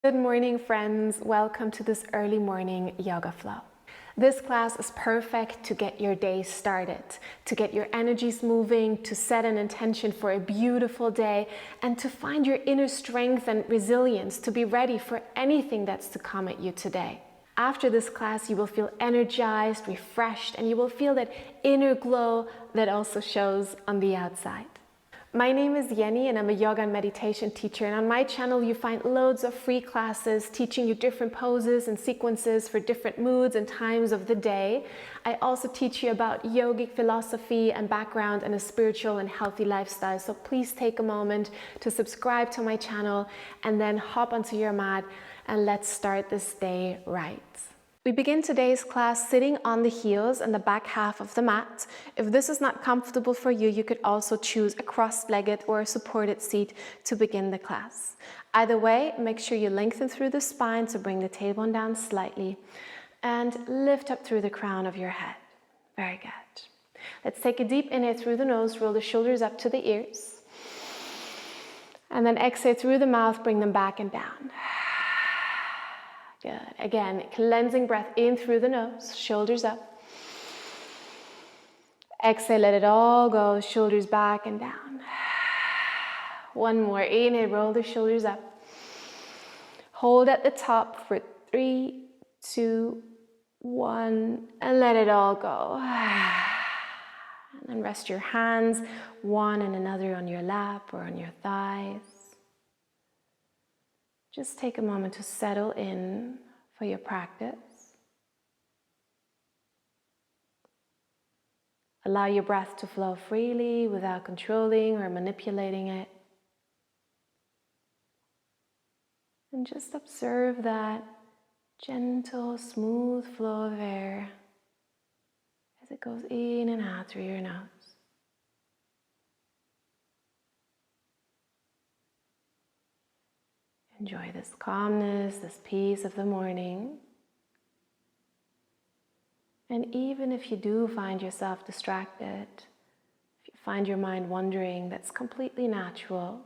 Good morning, friends. Welcome to this early morning yoga flow. This class is perfect to get your day started, to get your energies moving, to set an intention for a beautiful day, and to find your inner strength and resilience to be ready for anything that's to come at you today. After this class, you will feel energized, refreshed, and you will feel that inner glow that also shows on the outside. My name is Jenny and I'm a yoga and meditation teacher, and on my channel you find loads of free classes teaching you different poses and sequences for different moods and times of the day. I also teach you about yogic philosophy and background and a spiritual and healthy lifestyle, so please take a moment to subscribe to my channel and then hop onto your mat and let's start this day right. We begin today's class sitting on the heels and the back half of the mat. If this is not comfortable for you, you could also choose a cross-legged or a supported seat to begin the class. Either way, make sure you lengthen through the spine to bring the tailbone down slightly and lift up through the crown of your head. Very good. Let's take a deep inhale through the nose, roll the shoulders up to the ears. And then exhale through the mouth, bring them back and down. Good. Again, cleansing breath in through the nose, shoulders up. Exhale, let it all go, shoulders back and down. One more, inhale, roll the shoulders up. Hold at the top for 3, 2, 1, and let it all go. And then rest your hands, one and another on your lap or on your thighs. Just take a moment to settle in for your practice. Allow your breath to flow freely without controlling or manipulating it. And just observe that gentle, smooth flow of air as it goes in and out through your nose. Enjoy this calmness, this peace of the morning. And even if you do find yourself distracted, if you find your mind wandering, that's completely natural.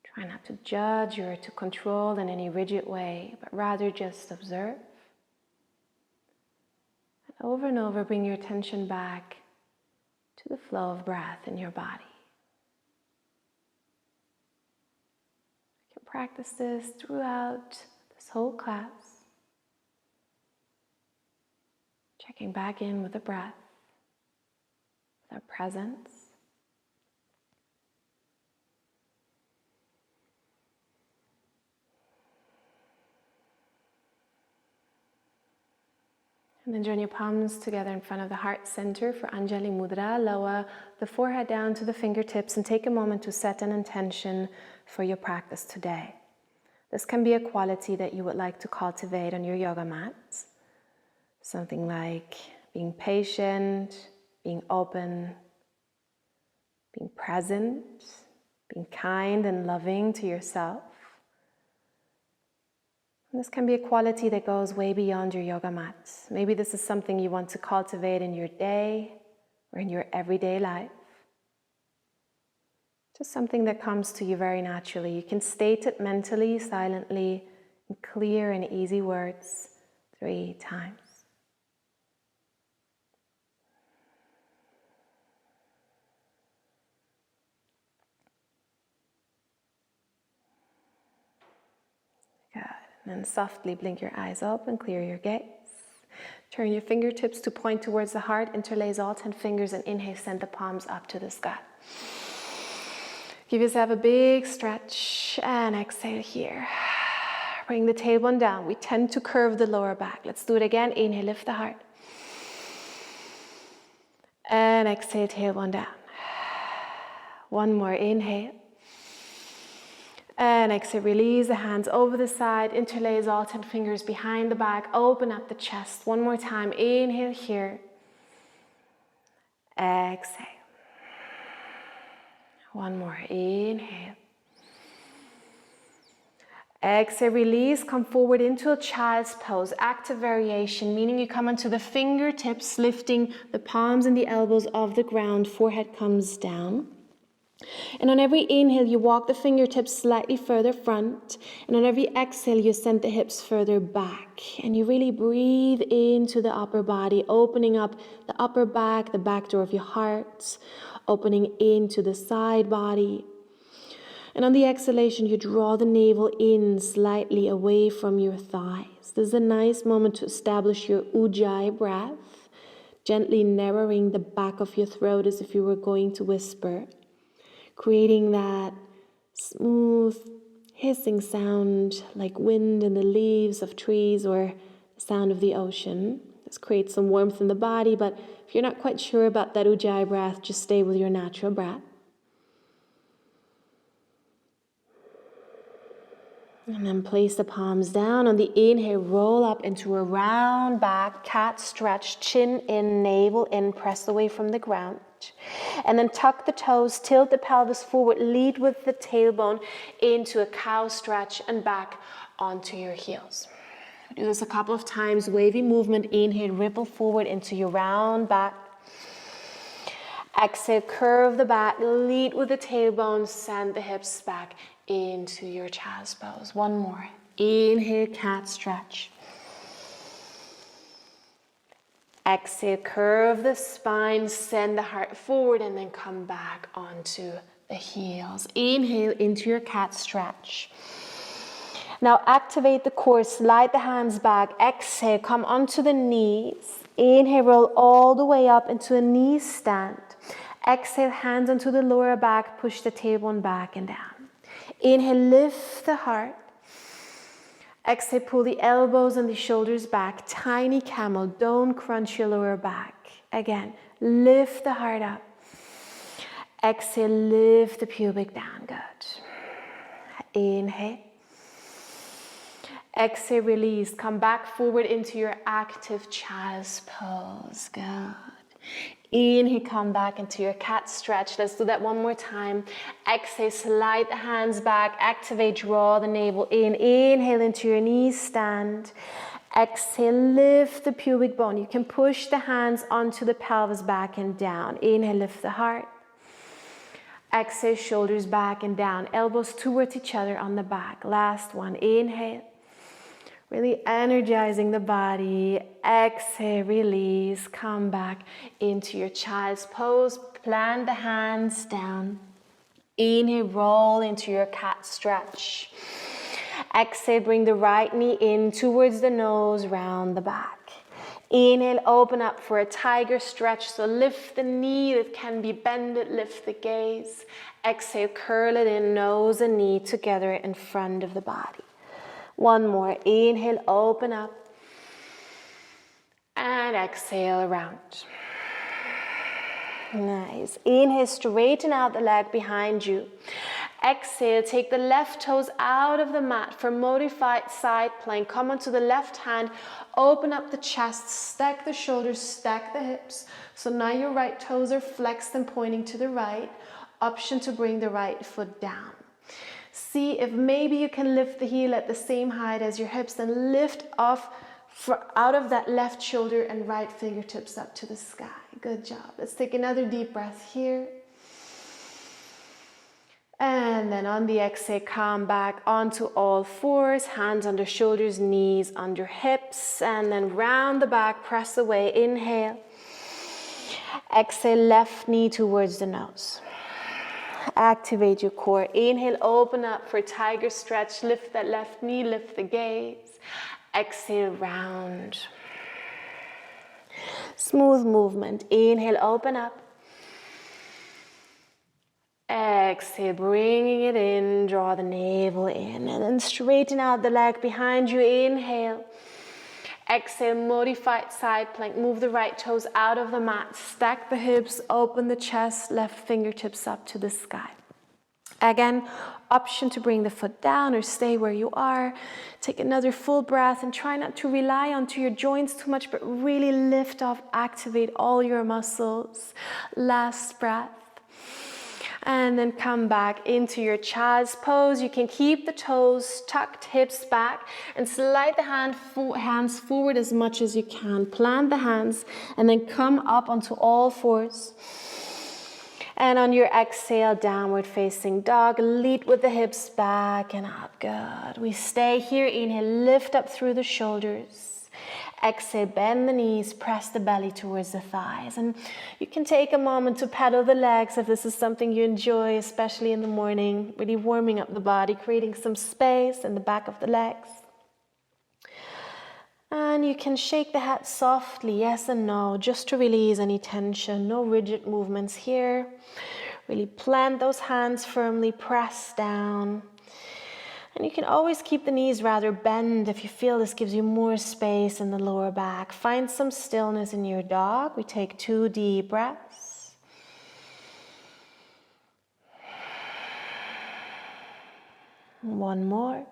Try not to judge or to control in any rigid way, but rather just observe. And over, bring your attention back to the flow of breath in your body. Practice this throughout this whole class. Checking back in with the breath, with our presence. And then join your palms together in front of the heart center for Anjali mudra. Lower the forehead down to the fingertips and take a moment to set an intention for your practice today. This can be a quality that you would like to cultivate on your yoga mat. Something like being patient, being open, being present, being kind and loving to yourself. And this can be a quality that goes way beyond your yoga mat. Maybe this is something you want to cultivate in your day or in your everyday life. Just something that comes to you very naturally. You can state it mentally, silently, in clear and easy words 3 times. Good. And then softly blink your eyes open, clear your gaze. Turn your fingertips to point towards the heart, interlace all 10 fingers, and inhale, send the palms up to the sky. Give yourself a big stretch and exhale here. Bring the tailbone down. We tend to curve the lower back. Let's do it again. Inhale, lift the heart. And exhale, tailbone down. One more, inhale. And exhale, release the hands over the side. Interlace all 10 fingers behind the back. Open up the chest. One more time. Inhale here. Exhale. One more, inhale. Exhale, release, come forward into a child's pose, active variation, meaning you come onto the fingertips, lifting the palms and the elbows off the ground, forehead comes down. And on every inhale, you walk the fingertips slightly further front. And on every exhale, you send the hips further back. And you really breathe into the upper body, opening up the upper back, the back door of your heart, opening into the side body. And on the exhalation, you draw the navel in slightly away from your thighs. This is a nice moment to establish your Ujjayi breath, gently narrowing the back of your throat as if you were going to whisper, creating that smooth hissing sound like wind in the leaves of trees or the sound of the ocean. This creates some warmth in the body, but if you're not quite sure about that Ujjayi breath, just stay with your natural breath. And then place the palms down. On the inhale, roll up into a round back, cat stretch, chin in, navel in, press away from the ground. And then tuck the toes, tilt the pelvis forward, lead with the tailbone into a cow stretch and back onto your heels. Do this a couple of times, wavy movement. Inhale, ripple forward into your round back. Exhale, curve the back, lead with the tailbone, send the hips back into your child's pose. One more. Inhale, cat stretch. Exhale, curve the spine, send the heart forward, and then come back onto the heels. Inhale into your cat stretch. Now activate the core, slide the hands back. Exhale, come onto the knees. Inhale, roll all the way up into a knee stand. Exhale, hands onto the lower back, push the tailbone back and down. Inhale, lift the heart. Exhale, pull the elbows and the shoulders back. Tiny camel, don't crunch your lower back. Again, lift the heart up. Exhale, lift the pubic down, good. Inhale. Exhale, release. Come back forward into your active child's pose, good. Inhale, come back into your cat stretch. Let's do that one more time. Exhale, slide the hands back. Activate, draw the navel in. Inhale into your knees stand. Exhale, lift the pubic bone. You can push the hands onto the pelvis, back and down. Inhale, lift the heart. Exhale, shoulders back and down. Elbows towards each other on the back. Last one. Inhale. Really energizing the body. Exhale, release. Come back into your child's pose. Plant the hands down. Inhale, roll into your cat stretch. Exhale, bring the right knee in towards the nose, round the back. Inhale, open up for a tiger stretch. So lift the knee that can be bended, lift the gaze. Exhale, curl it in, nose and knee together in front of the body. One more. Inhale, open up. And exhale, around. Nice. Inhale, straighten out the leg behind you. Exhale, take the left toes out of the mat for modified side plank. Come onto the left hand, open up the chest, stack the shoulders, stack the hips. So now your right toes are flexed and pointing to the right. Option to bring the right foot down. See if maybe you can lift the heel at the same height as your hips, then lift off out of that left shoulder and right fingertips up to the sky. Good job. Let's take another deep breath here. And then on the exhale, come back onto all fours, hands under shoulders, knees under hips, and then round the back, press away. Inhale. Exhale, left knee towards the nose. Activate your core. Inhale, open up for tiger stretch. Lift that left knee, lift the gaze. Exhale, round. Smooth movement. Inhale, open up. Exhale, bringing it in, draw the navel in, and then straighten out the leg behind you. Inhale. Exhale, modified side plank. Move the right toes out of the mat. Stack the hips, open the chest, left fingertips up to the sky. Again, option to bring the foot down or stay where you are. Take another full breath and try not to rely onto your joints too much, but really lift off, activate all your muscles. Last breath. And then come back into your child's pose. You can keep the toes tucked, hips back, and slide the hands forward as much as you can. Plant the hands and then come up onto all fours. And on your exhale, downward facing dog, lead with the hips back and up. Good. We stay here. Inhale, lift up through the shoulders. Exhale, bend the knees, press the belly towards the thighs. And you can take a moment to pedal the legs if this is something you enjoy, especially in the morning, really warming up the body, creating some space in the back of the legs. And you can shake the head softly, yes and no, just to release any tension. No rigid movements here. Really plant those hands firmly, press down. And you can always keep the knees rather bent if you feel this gives you more space in the lower back. Find some stillness in your dog. We take 2 deep breaths. One more.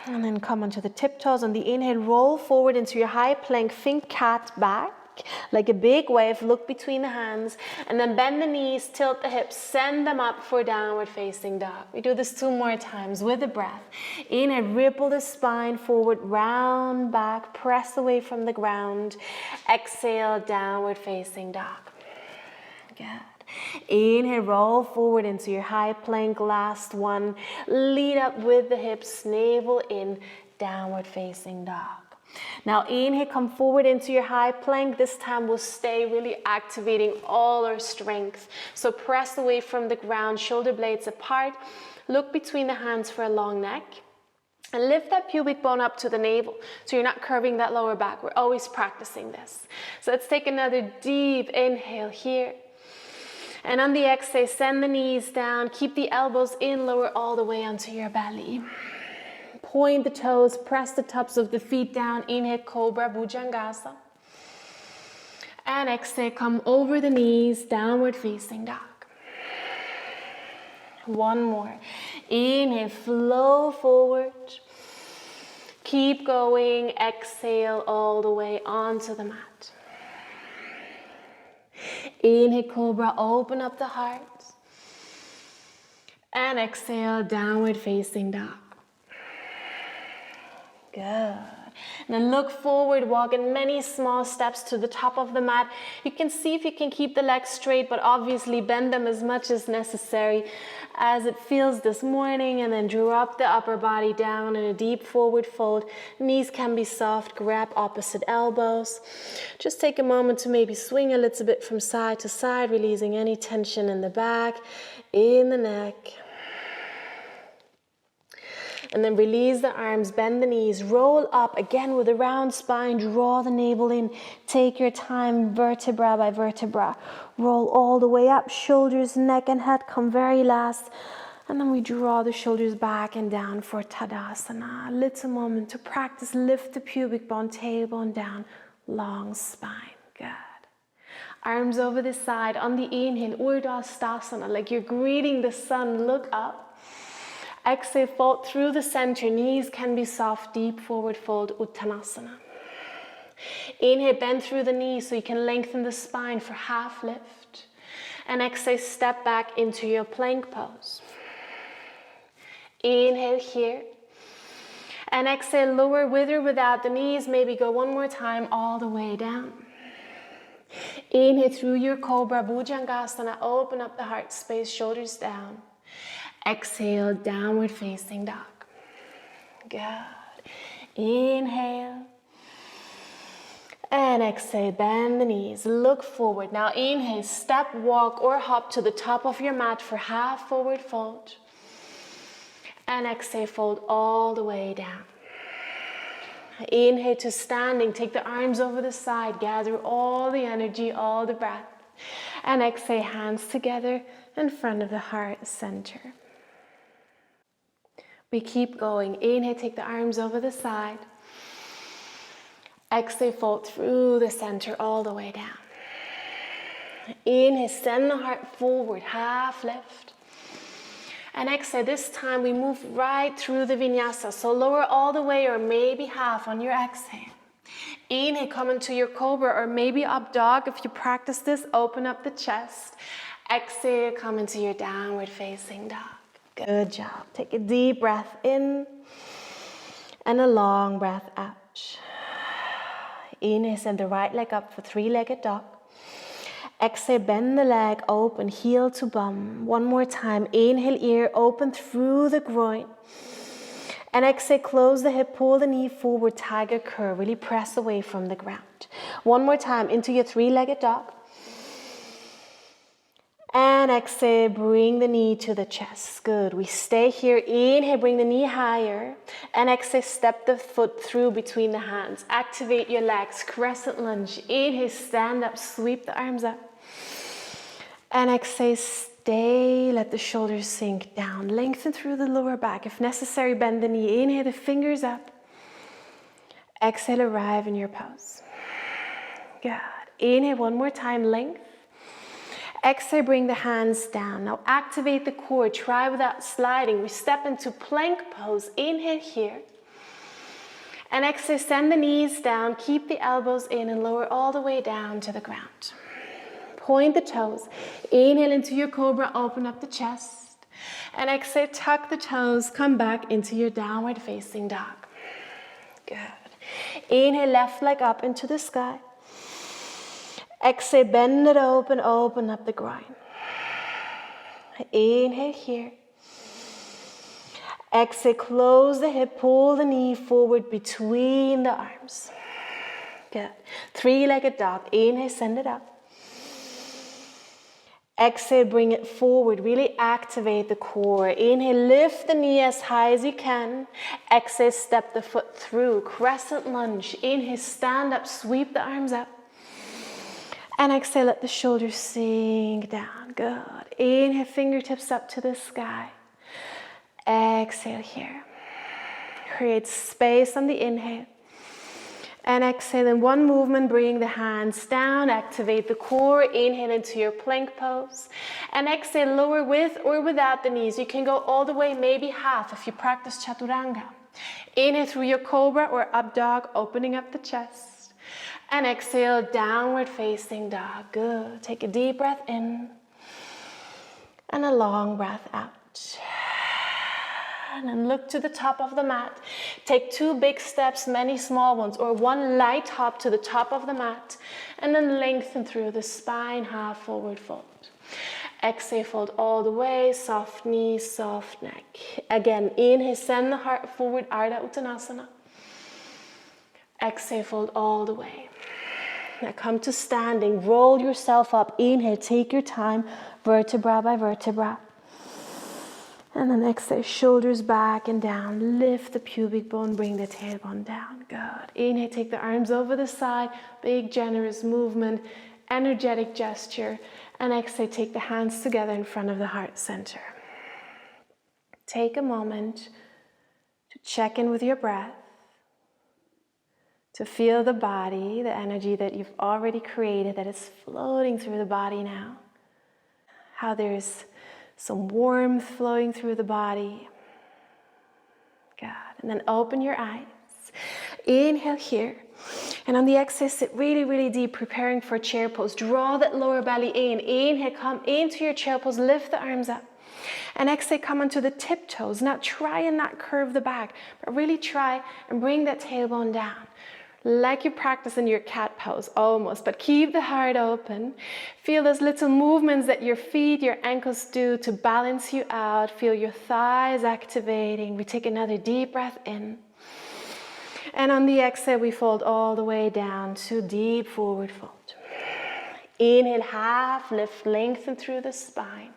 And then come onto the tiptoes. On the inhale, roll forward into your high plank. Think cat back, like a big wave. Look between the hands. And then bend the knees, tilt the hips, send them up for downward facing dog. We do this 2 more times with the breath. Inhale, ripple the spine forward, round back, press away from the ground. Exhale, downward facing dog. Good. Inhale, roll forward into your high plank. Last one. Lead up with the hips, navel in, downward facing dog. Now inhale, come forward into your high plank. This time we'll stay really activating all our strength. So press away from the ground, shoulder blades apart. Look between the hands for a long neck. And lift that pubic bone up to the navel, so you're not curving that lower back. We're always practicing this. So let's take another deep inhale here. And on the exhale, send the knees down. Keep the elbows in, lower all the way onto your belly. Point the toes, press the tops of the feet down. Inhale, Cobra, Bhujangasa. And exhale, come over the knees, downward facing dog. One more. Inhale, flow forward. Keep going. Exhale all the way onto the mat. Inhale, Cobra, open up the heart. And exhale, downward facing dog. Good. And then look forward, walk in many small steps to the top of the mat. You can see if you can keep the legs straight, but obviously bend them as much as necessary as it feels this morning. And then drop the upper body down in a deep forward fold. Knees can be soft, grab opposite elbows. Just take a moment to maybe swing a little bit from side to side, releasing any tension in the back, in the neck. And then release the arms, bend the knees, roll up again with a round spine, draw the navel in, take your time, vertebra by vertebra. Roll all the way up, shoulders, neck and head come very last. And then we draw the shoulders back and down for Tadasana. A little moment to practice, lift the pubic bone, tailbone down, long spine, good. Arms over the side, on the inhale, Urdhva like you're greeting the sun, look up. Exhale, fold through the center. Knees can be soft, deep forward fold, Uttanasana. Inhale, bend through the knees so you can lengthen the spine for half lift. And exhale, step back into your plank pose. Inhale here. And exhale, lower with or without the knees. Maybe go one more time all the way down. Inhale through your Cobra, Bhujangasana. Open up the heart space, shoulders down. Exhale, downward facing dog. Good. Inhale. And exhale, bend the knees, look forward. Now inhale, step, walk or hop to the top of your mat for half forward fold. And exhale, fold all the way down. Inhale to standing, take the arms over the side, gather all the energy, all the breath. And exhale, hands together in front of the heart center. We keep going. Inhale, take the arms over the side. Exhale, fold through the center all the way down. Inhale, send the heart forward, half lift. And exhale, this time we move right through the Vinyasa. So lower all the way or maybe half on your exhale. Inhale, come into your Cobra or maybe up dog. If you practice this, open up the chest. Exhale, come into your downward facing dog. Good job. Take a deep breath in and a long breath out. Inhale, send the right leg up for three-legged dog. Exhale, bend the leg, open, heel to bum. One more time. Inhale, ear, open through the groin. And exhale, close the hip, pull the knee forward, tiger curl. Really press away from the ground. One more time into your three-legged dog. And exhale, bring the knee to the chest. Good. We stay here. Inhale, bring the knee higher. And exhale, step the foot through between the hands. Activate your legs. Crescent lunge. Inhale, stand up, sweep the arms up. And exhale, stay. Let the shoulders sink down. Lengthen through the lower back. If necessary, bend the knee. Inhale, the fingers up. Exhale, arrive in your pose. Good. Inhale, one more time, length. Exhale, bring the hands down. Now activate the core. Try without sliding. We step into plank pose. Inhale here. And exhale, send the knees down. Keep the elbows in and lower all the way down to the ground. Point the toes. Inhale into your cobra. Open up the chest. And exhale, tuck the toes. Come back into your downward facing dog. Good. Inhale, left leg up into the sky. Exhale, bend it open, open up the groin. Inhale here. Exhale, close the hip, pull the knee forward between the arms. Good. Three-legged dog. Inhale, send it up. Exhale, bring it forward. Really activate the core. Inhale, lift the knee as high as you can. Exhale, step the foot through. Crescent lunge. Inhale, stand up, sweep the arms up. And exhale, let the shoulders sink down. Good. Inhale, fingertips up to the sky. Exhale here. Create space on the inhale. And exhale, in one movement, bring the hands down. Activate the core. Inhale into your plank pose. And exhale, lower with or without the knees. You can go all the way, maybe half if you practice chaturanga. Inhale through your cobra or up dog, opening up the chest. And exhale, downward facing dog. Good. Take a deep breath in. And a long breath out. And then look to the top of the mat. Take 2 big steps, many small ones, or 1 light hop to the top of the mat. And then lengthen through the spine, half forward fold. Exhale, fold all the way, soft knees, soft neck. Again, inhale, send the heart forward, Ardha Uttanasana. Exhale, fold all the way. Now come to standing, roll yourself up. Inhale, take your time, vertebra by vertebra. And then exhale, shoulders back and down. Lift the pubic bone, bring the tailbone down. Good. Inhale, take the arms over the side. Big, generous movement, energetic gesture. And exhale, take the hands together in front of the heart center. Take a moment to check in with your breath. To feel the body, the energy that you've already created that is floating through the body now. How there's some warmth flowing through the body. Good. And then open your eyes. Inhale here. And on the exhale, sit really, really deep, preparing for chair pose. Draw that lower belly in. Inhale, come into your chair pose. Lift the arms up. And exhale, come onto the tiptoes. Now try and not curve the back, but really try and bring that tailbone down. Like you practice in your cat pose, almost, but keep the heart open. Feel those little movements that your feet, your ankles do to balance you out. Feel your thighs activating. We take another deep breath in. And on the exhale, we fold all the way down to deep forward fold. Inhale, half lift, lengthen through the spine.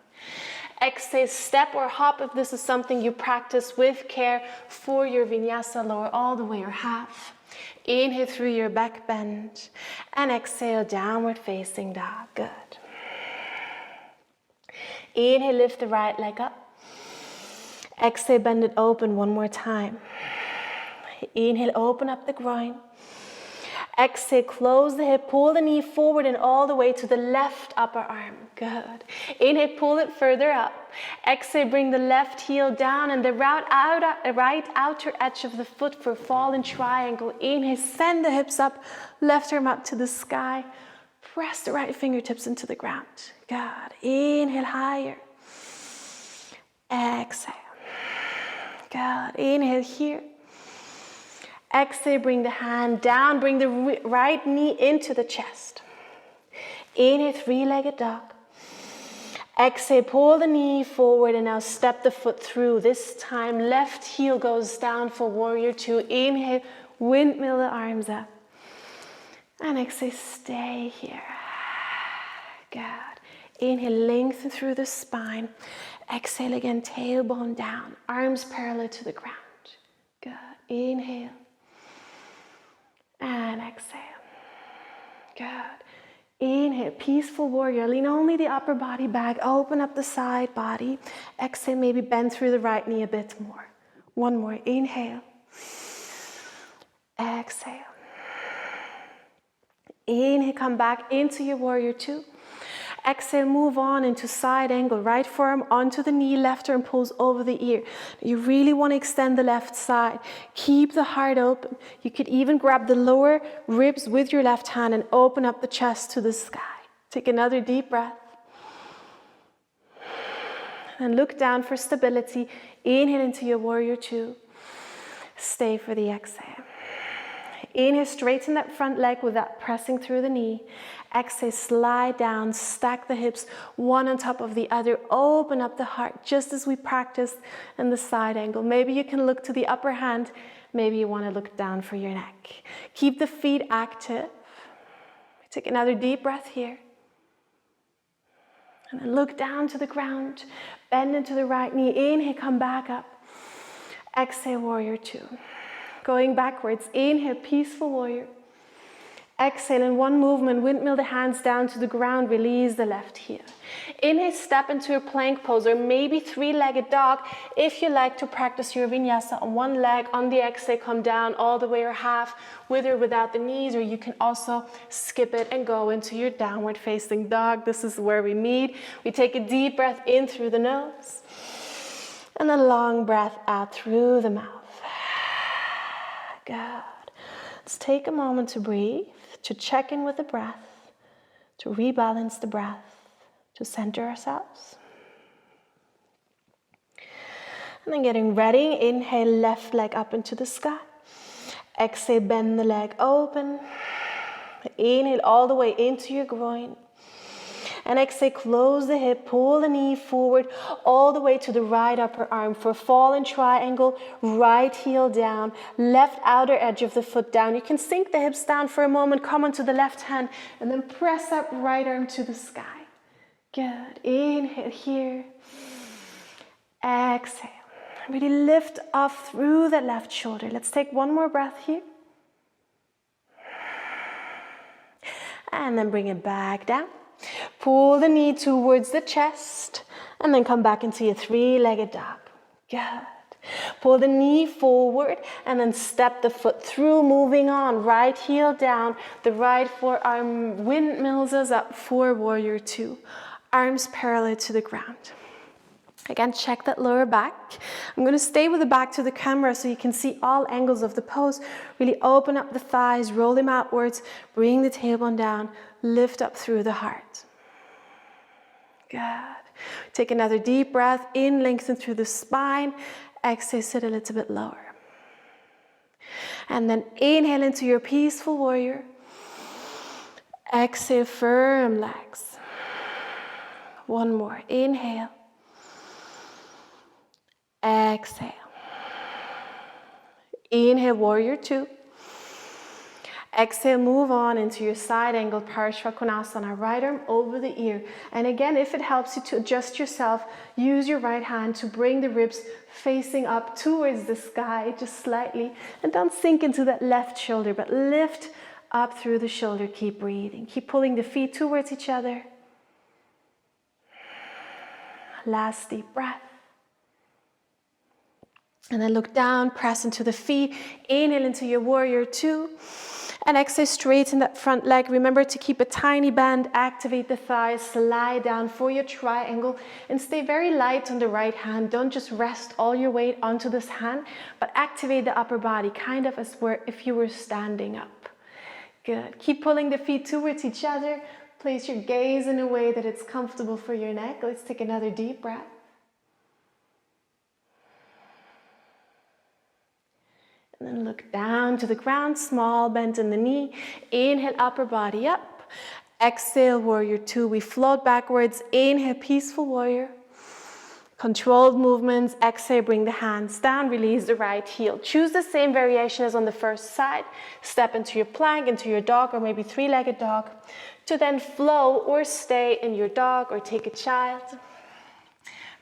Exhale, step or hop if this is something you practice with care for your vinyasa, lower all the way or half. Inhale through your back bend and exhale, downward facing dog. Good. Inhale, lift the right leg up. Exhale, bend it open one more time. Inhale, open up the groin. Exhale, close the hip, pull the knee forward and all the way to the left upper arm. Good. Inhale, pull it further up. Exhale, bring the left heel down and the right outer edge of the foot for fallen triangle. Inhale, send the hips up, left arm up to the sky. Press the right fingertips into the ground. Good. Inhale, higher. Exhale. Good. Inhale here. Exhale, bring the hand down, bring the right knee into the chest. Inhale, three-legged dog. Exhale, pull the knee forward and now step the foot through. This time, left heel goes down for warrior two. Inhale, windmill the arms up. And exhale, stay here. Good. Inhale, lengthen through the spine. Exhale again, tailbone down. Arms parallel to the ground. Good. Inhale. And exhale. Good. Inhale, peaceful warrior. Lean only the upper body back. Open up the side body. Exhale, maybe bend through the right knee a bit more. One more. Inhale. Exhale. Inhale, come back into your warrior two. Exhale, move on into side angle. Right forearm onto the knee, left arm pulls over the ear. You really want to extend the left side. Keep the heart open. You could even grab the lower ribs with your left hand and open up the chest to the sky. Take another deep breath. And look down for stability. Inhale into your warrior two. Stay for the exhale. Inhale, straighten that front leg without pressing through the knee. Exhale, slide down, stack the hips, one on top of the other. Open up the heart, just as we practiced in the side angle. Maybe you can look to the upper hand. Maybe you want to look down for your neck. Keep the feet active. Take another deep breath here. And then look down to the ground. Bend into the right knee. Inhale, come back up. Exhale, warrior two. Going backwards. Inhale, peaceful warrior. Exhale, in one movement, windmill the hands down to the ground, release the left heel. Inhale, step into a plank pose or maybe three-legged dog. If you like to practice your vinyasa on one leg, on the exhale, come down all the way or half, with or without the knees, or you can also skip it and go into your downward facing dog. This is where we meet. We take a deep breath in through the nose and a long breath out through the mouth. Good. Let's take a moment to breathe, to check in with the breath, to rebalance the breath, to center ourselves. And then getting ready, inhale, left leg up into the sky. Exhale, bend the leg open. Inhale all the way into your groin. And exhale, close the hip, pull the knee forward all the way to the right upper arm for fallen triangle, right heel down, left outer edge of the foot down. You can sink the hips down for a moment, come onto the left hand, and then press up right arm to the sky. Good. Inhale here. Exhale. Really lift off through that left shoulder. Let's take one more breath here. And then bring it back down. Pull the knee towards the chest and then come back into your three-legged dog. Good. Pull the knee forward and then step the foot through, moving on. Right heel down, the right forearm windmills us up for warrior two. Arms parallel to the ground. Again, check that lower back. I'm going to stay with the back to the camera so you can see all angles of the pose. Really open up the thighs, roll them outwards, bring the tailbone down, lift up through the heart. Good. Take another deep breath in, lengthen through the spine. Exhale, sit a little bit lower. And then inhale into your peaceful warrior. Exhale, firm legs. One more. Inhale. Exhale. Inhale, warrior two. Exhale, move on into your side angle, Parashvakonasana, right arm over the ear. And again, if it helps you to adjust yourself, use your right hand to bring the ribs facing up towards the sky, just slightly. And don't sink into that left shoulder, but lift up through the shoulder. Keep breathing. Keep pulling the feet towards each other. Last deep breath. And then look down, press into the feet. Inhale into your warrior two. And exhale, straighten that front leg. Remember to keep a tiny bend, activate the thighs, slide down for your triangle, and stay very light on the right hand. Don't just rest all your weight onto this hand, but activate the upper body, kind of as if you were standing up. Good. Keep pulling the feet towards each other. Place your gaze in a way that it's comfortable for your neck. Let's take another deep breath. And then look down to the ground, small bend in the knee. Inhale, upper body up. Exhale, warrior two. We float backwards. Inhale, peaceful warrior. Controlled movements. Exhale, bring the hands down. Release the right heel. Choose the same variation as on the first side. Step into your plank, into your dog, or maybe three-legged dog, to then flow or stay in your dog or take a child.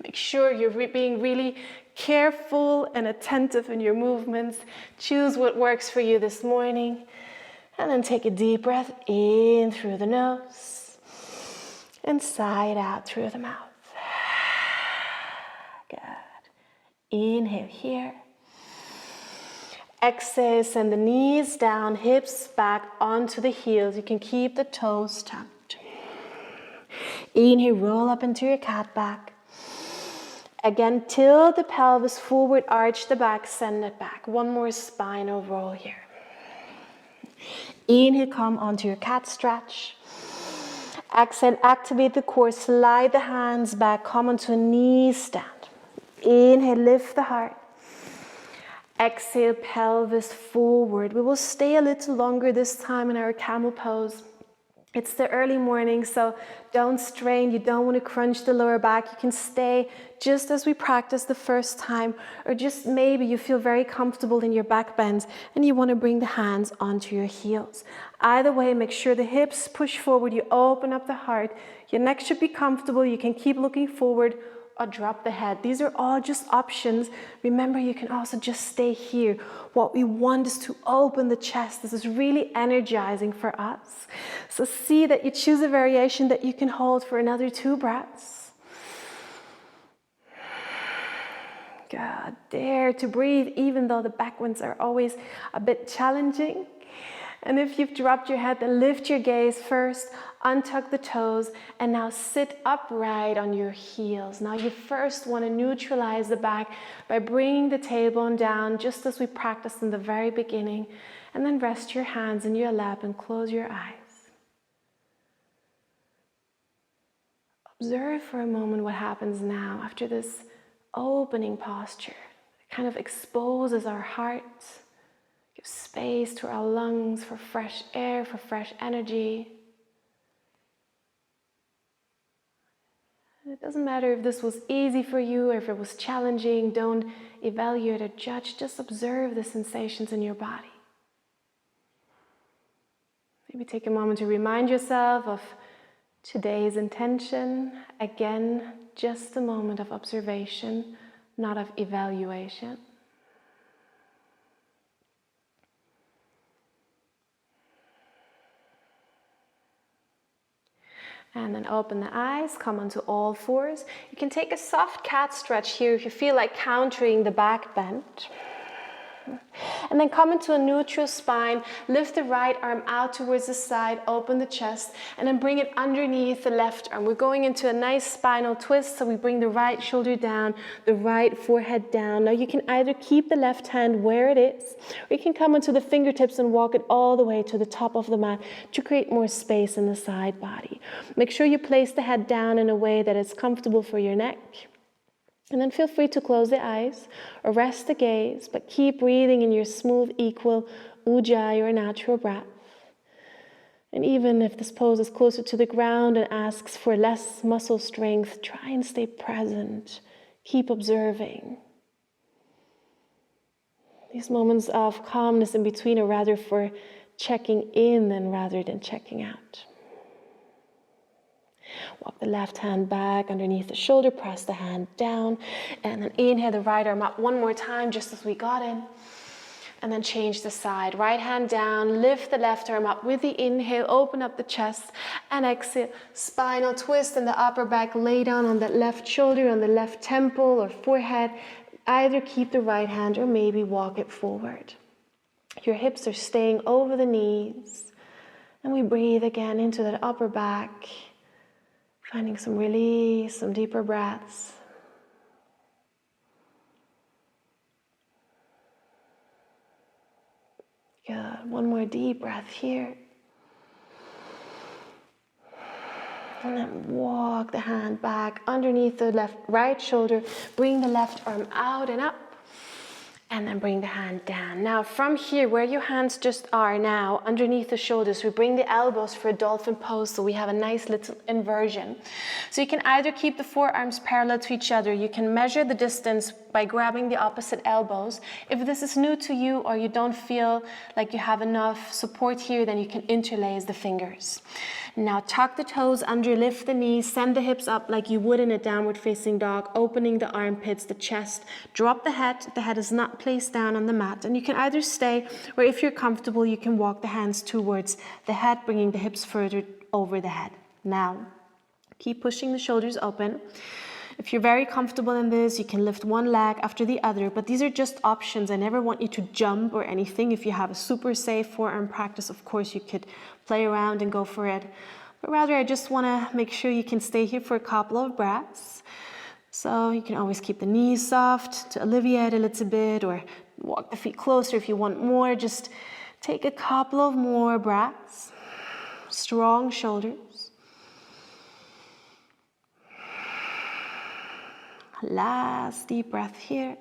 Make sure you're being really careful and attentive in your movements. Choose what works for you this morning. And then take a deep breath in through the nose and sigh it out through the mouth. Good. Inhale here. Exhale, send the knees down, hips back onto the heels. You can keep the toes tucked. Inhale, roll up into your cat back. Again, tilt the pelvis forward, arch the back, send it back. One more spinal roll here. Inhale, come onto your cat stretch. Exhale, activate the core, slide the hands back, come onto a knee stand. Inhale, lift the heart. Exhale, pelvis forward. We will stay a little longer this time in our camel pose. It's the early morning, so don't strain. You don't want to crunch the lower back. You can stay just as we practiced the first time, or just maybe you feel very comfortable in your back bends and you want to bring the hands onto your heels. Either way, make sure the hips push forward. You open up the heart. Your neck should be comfortable. You can keep looking forward or drop the head. These are all just options. Remember, you can also just stay here. What we want is to open the chest. This is really energizing for us. So see that you choose a variation that you can hold for another 2 breaths. Good. Dare to breathe, even though the back ones are always a bit challenging. And if you've dropped your head, then lift your gaze first, untuck the toes, and now sit upright on your heels. Now you first want to neutralize the back by bringing the tailbone down, just as we practiced in the very beginning, and then rest your hands in your lap and close your eyes. Observe for a moment what happens now after this opening posture. It kind of exposes our heart. Give space to our lungs for fresh air, for fresh energy. It doesn't matter if this was easy for you or if it was challenging. Don't evaluate or judge. Just observe the sensations in your body. Maybe take a moment to remind yourself of today's intention. Again, just a moment of observation, not of evaluation. And then open the eyes, come onto all fours. You can take a soft cat stretch here if you feel like countering the back bend. And then come into a neutral spine, lift the right arm out towards the side, open the chest, and then bring it underneath the left arm. We're going into a nice spinal twist, so we bring the right shoulder down, the right forehead down. Now you can either keep the left hand where it is, or you can come into the fingertips and walk it all the way to the top of the mat to create more space in the side body. Make sure you place the head down in a way that is comfortable for your neck. And then feel free to close the eyes or rest the gaze, but keep breathing in your smooth, equal ujjayi or natural breath. And even if this pose is closer to the ground and asks for less muscle strength, try and stay present. Keep observing. These moments of calmness in between are rather for checking in rather than checking out. Walk the left hand back underneath the shoulder, press the hand down, and then inhale the right arm up one more time, just as we got in. And then change the side. Right hand down, lift the left arm up with the inhale, open up the chest, and exhale. Spinal twist in the upper back, lay down on that left shoulder, on the left temple or forehead. Either keep the right hand or maybe walk it forward. Your hips are staying over the knees. And we breathe again into that upper back. Finding some release, some deeper breaths. Good. One more deep breath here. And then walk the hand back underneath the right shoulder. Bring the left arm out and up. And then bring the hand down. Now from here, where your hands just are now, underneath the shoulders, we bring the elbows for a dolphin pose, so we have a nice little inversion. So you can either keep the forearms parallel to each other, you can measure the distance by grabbing the opposite elbows. If this is new to you or you don't feel like you have enough support here, then you can interlace the fingers. Now tuck the toes under, lift the knees, send the hips up like you would in a downward facing dog, opening the armpits, the chest, drop the head is not placed down on the mat, and you can either stay, or if you're comfortable, you can walk the hands towards the head, bringing the hips further over the head. Now, keep pushing the shoulders open. If you're very comfortable in this, you can lift one leg after the other, but these are just options. I never want you to jump or anything. If you have a super safe forearm practice, of course, you could play around and go for it. But rather, I just want to make sure you can stay here for a couple of breaths. So you can always keep the knees soft to alleviate a little bit, or walk the feet closer if you want more. Just take a couple of more breaths. Strong shoulders. Last deep breath here.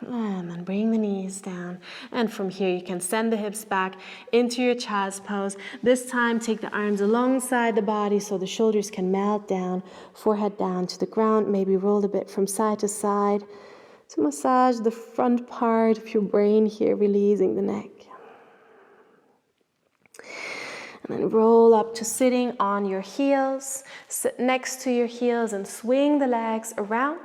And then bring the knees down. And from here you can send the hips back into your child's pose. This time take the arms alongside the body so the shoulders can melt down, forehead down to the ground. Maybe roll a bit from side to side to massage the front part of your brain here, releasing the neck. And then roll up to sitting on your heels. Sit next to your heels and swing the legs around.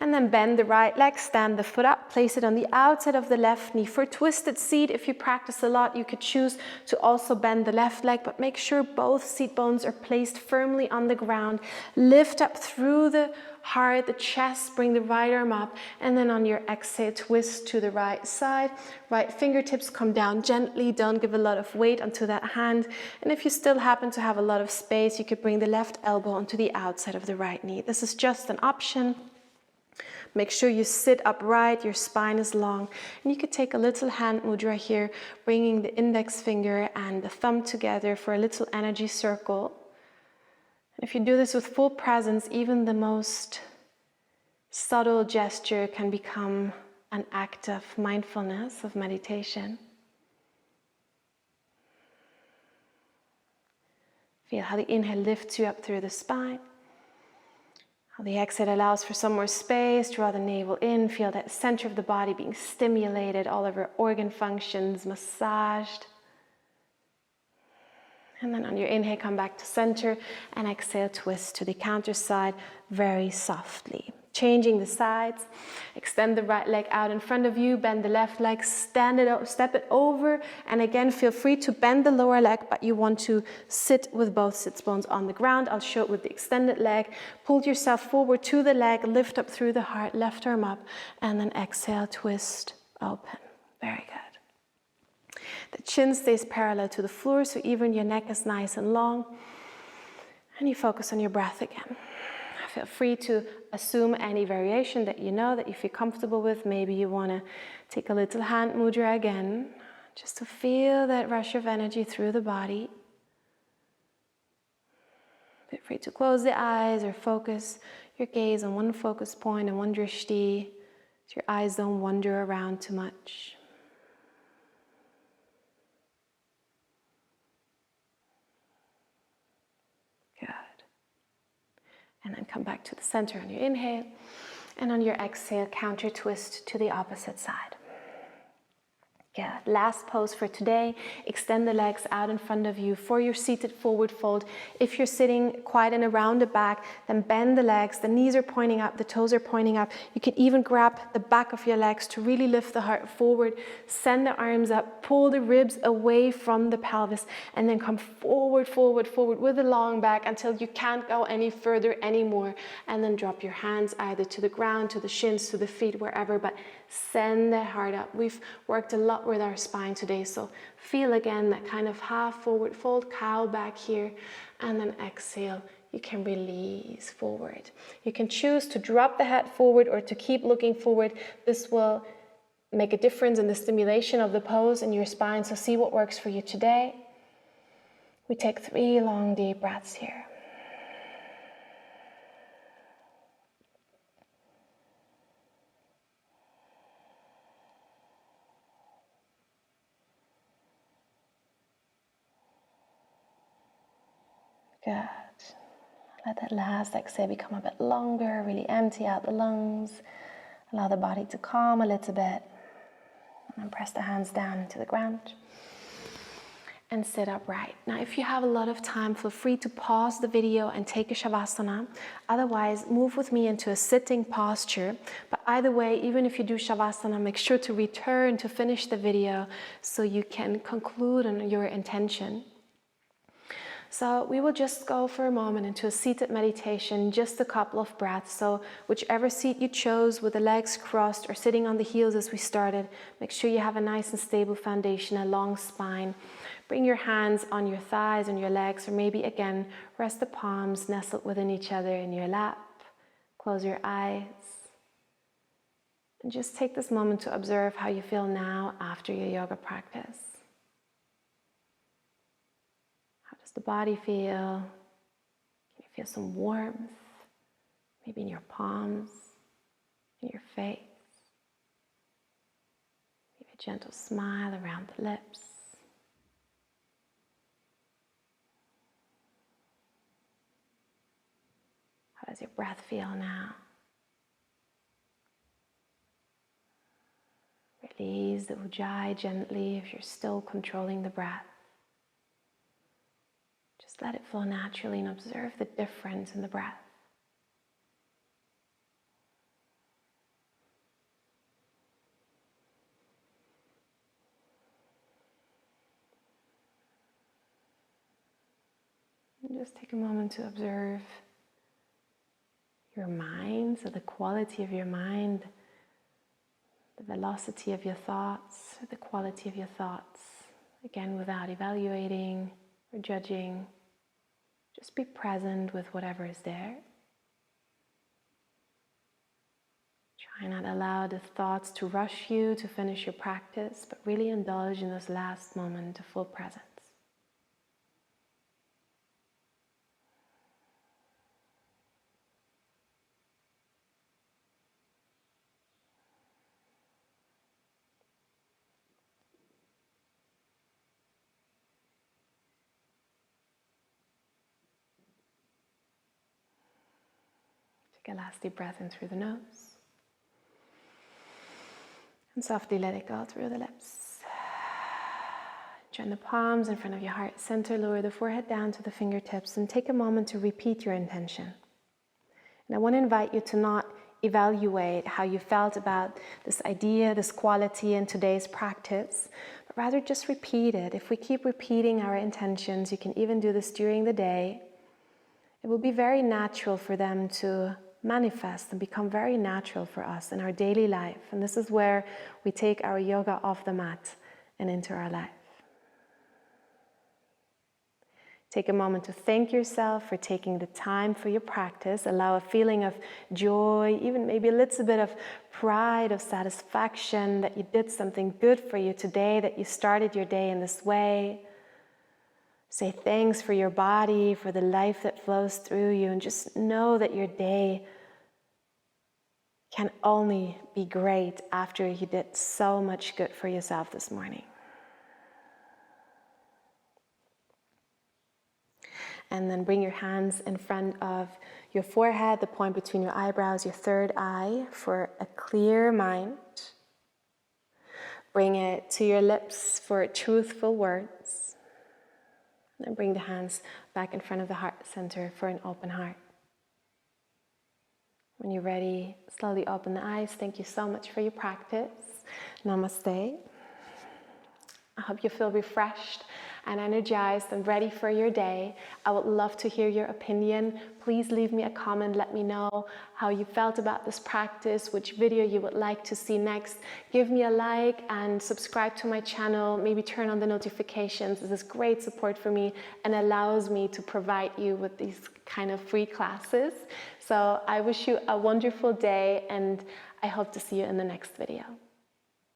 And then bend the right leg, stand the foot up, place it on the outside of the left knee. For twisted seat, if you practice a lot, you could choose to also bend the left leg, but make sure both seat bones are placed firmly on the ground. Lift up through the heart, the chest, bring the right arm up, and then on your exhale, twist to the right side. Right fingertips come down gently, don't give a lot of weight onto that hand. And if you still happen to have a lot of space, you could bring the left elbow onto the outside of the right knee. This is just an option. Make sure you sit upright, your spine is long. And you could take a little hand mudra here, bringing the index finger and the thumb together for a little energy circle. And if you do this with full presence, even the most subtle gesture can become an act of mindfulness, of meditation. Feel how the inhale lifts you up through the spine. How the exhale allows for some more space. Draw the navel in. Feel that center of the body being stimulated, all of our organ functions massaged. And then on your inhale, come back to center and exhale, twist to the counter side very softly. Changing the sides. Extend the right leg out in front of you, bend the left leg, stand it up, step it over, and again feel free to bend the lower leg, but you want to sit with both sits bones on the ground. I'll show it with the extended leg. Pull yourself forward to the leg, lift up through the heart, left arm up, and then exhale, twist, open. Very good. The chin stays parallel to the floor, so even your neck is nice and long. And you focus on your breath again. Feel free to assume any variation that you know, that you feel comfortable with. Maybe you want to take a little hand mudra again, just to feel that rush of energy through the body. Feel free to close the eyes or focus your gaze on one focus point and one drishti, so your eyes don't wander around too much. And then come back to the center on your inhale. And on your exhale, counter twist to the opposite side. Good. Last pose for today. Extend the legs out in front of you for your seated forward fold. If you're sitting quite in a rounded back, then bend the legs. The knees are pointing up, the toes are pointing up. You can even grab the back of your legs to really lift the heart forward. Send the arms up, pull the ribs away from the pelvis, and then come forward, forward, forward with a long back until you can't go any further anymore. And then drop your hands either to the ground, to the shins, to the feet, wherever, but send the heart up. We've worked a lot with our spine today, so feel again that kind of half forward fold, cow back here, and then exhale. You can release forward. You can choose to drop the head forward or to keep looking forward. This will make a difference in the stimulation of the pose in your spine, so see what works for you today. We take 3 long deep breaths here. Good. Let that last exhale become a bit longer. Really empty out the lungs. Allow the body to calm a little bit. And then press the hands down into the ground. And sit upright. Now, if you have a lot of time, feel free to pause the video and take a Shavasana. Otherwise, move with me into a sitting posture. But either way, even if you do Shavasana, make sure to return to finish the video so you can conclude on your intention. So we will just go for a moment into a seated meditation, just a couple of breaths. So whichever seat you chose, with the legs crossed or sitting on the heels as we started, make sure you have a nice and stable foundation, a long spine. Bring your hands on your thighs, on your legs, or maybe again, rest the palms nestled within each other in your lap. Close your eyes. And just take this moment to observe how you feel now after your yoga practice. How does the body feel? Can you feel some warmth? Maybe in your palms, in your face. Maybe a gentle smile around the lips. How does your breath feel now? Release the ujjayi gently if you're still controlling the breath. Just let it flow naturally and observe the difference in the breath. And just take a moment to observe your mind, so the quality of your mind, the velocity of your thoughts, the quality of your thoughts. Again, without evaluating or judging, just be present with whatever is there. Try not to allow the thoughts to rush you to finish your practice, but really indulge in this last moment of full presence. Take a last deep breath in through the nose. And softly let it go through the lips. Join the palms in front of your heart center. Lower the forehead down to the fingertips and take a moment to repeat your intention. And I want to invite you to not evaluate how you felt about this idea, this quality in today's practice, but rather just repeat it. If we keep repeating our intentions, you can even do this during the day, it will be very natural for them to manifest and become very natural for us in our daily life. And this is where we take our yoga off the mat and into our life. Take a moment to thank yourself for taking the time for your practice. Allow a feeling of joy, even maybe a little bit of pride, of satisfaction that you did something good for you today, that you started your day in this way. Say thanks for your body, for the life that flows through you, and just know that your day can only be great after you did so much good for yourself this morning. And then bring your hands in front of your forehead, the point between your eyebrows, your third eye, for a clear mind. Bring it to your lips for truthful words. And bring the hands back in front of the heart center for an open heart. When you're ready, slowly open the eyes. Thank you so much for your practice. Namaste. I hope you feel refreshed and energized and ready for your day. I would love to hear your opinion. Please leave me a comment. Let me know how you felt about this practice, which video you would like to see next. Give me a like and subscribe to my channel. Maybe turn on the notifications. This is great support for me and allows me to provide you with these kind of free classes. So I wish you a wonderful day and I hope to see you in the next video.